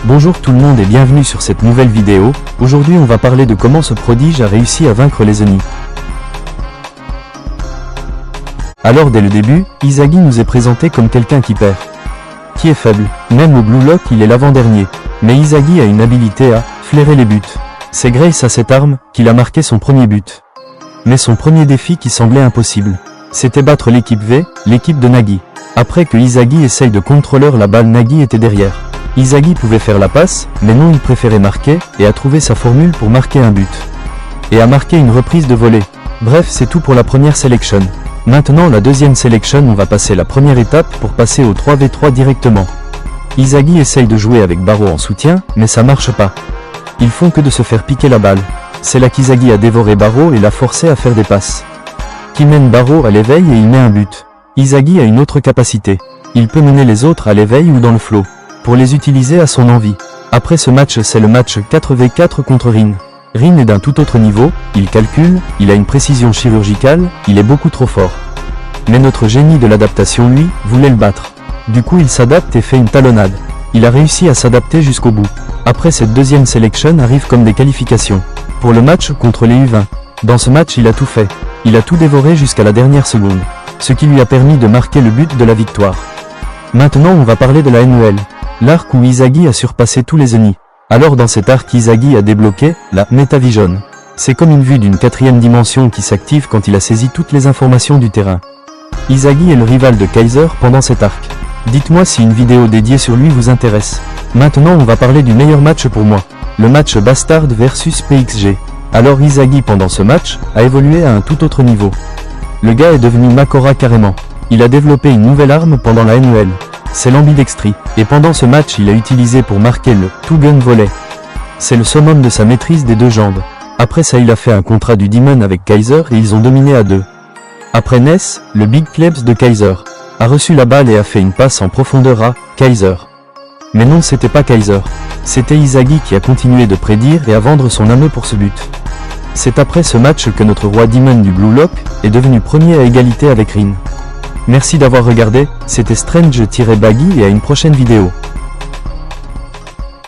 Bonjour tout le monde et bienvenue sur cette nouvelle vidéo. Aujourd'hui on va parler de comment ce prodige a réussi à vaincre les Oni. Alors dès le début, Izagi nous est présenté comme quelqu'un qui perd, qui est faible. Même au Blue Lock il est l'avant-dernier. Mais Izagi a une habilité à flairer les buts. C'est grâce à cette arme qu'il a marqué son premier but. Mais son premier défi qui semblait impossible, c'était battre l'équipe V, l'équipe de Nagi. Après que Izagi essaye de contrôler la balle, Nagi était derrière. Izagi pouvait faire la passe, mais non, il préférait marquer, et a trouvé sa formule pour marquer un but. Et a marqué une reprise de volée. Bref, c'est tout pour la première selection. Maintenant la deuxième selection, on va passer la première étape pour passer au 3v3 directement. Izagi essaye de jouer avec Baro en soutien, mais ça marche pas. Ils font que de se faire piquer la balle. C'est là qu'Izagi a dévoré Baro et l'a forcé à faire des passes. Qui mène Baro à l'éveil et il met un but. Izagi a une autre capacité. Il peut mener les autres à l'éveil ou dans le flow, pour les utiliser à son envie. Après ce match, c'est le match 4v4 contre Rin. Rin est d'un tout autre niveau, il calcule, il a une précision chirurgicale, il est beaucoup trop fort. Mais notre génie de l'adaptation, lui, voulait le battre. Du coup il s'adapte et fait une talonnade. Il a réussi à s'adapter jusqu'au bout. Après cette deuxième sélection arrive comme des qualifications, pour le match contre les U20. Dans ce match il a tout fait. Il a tout dévoré jusqu'à la dernière seconde, ce qui lui a permis de marquer le but de la victoire. Maintenant on va parler de la NEL. L'arc où Izagi a surpassé tous les Oni. Alors dans cet arc Izagi a débloqué la Metavision. C'est comme une vue d'une quatrième dimension qui s'active quand il a saisi toutes les informations du terrain. Izagi est le rival de Kaiser pendant cet arc. Dites-moi si une vidéo dédiée sur lui vous intéresse. Maintenant on va parler du meilleur match pour moi. Le match Bastard versus PXG. Alors Izagi pendant ce match a évolué à un tout autre niveau. Le gars est devenu Makora carrément. Il a développé une nouvelle arme pendant la NEL. C'est l'ambidextrie, et pendant ce match il a utilisé pour marquer le Two Gun Volley. C'est le summum de sa maîtrise des deux jambes. Après ça il a fait un contrat du Demon avec Kaiser et ils ont dominé à deux. Après Ness, le Big Klebs de Kaiser a reçu la balle et a fait une passe en profondeur à Kaiser. Mais non, c'était pas Kaiser. C'était Izagi qui a continué de prédire et à vendre son âme pour ce but. C'est après ce match que notre roi Demon du Blue Lock est devenu premier à égalité avec Rin. Merci d'avoir regardé, c'était Strange-Baggy et à une prochaine vidéo.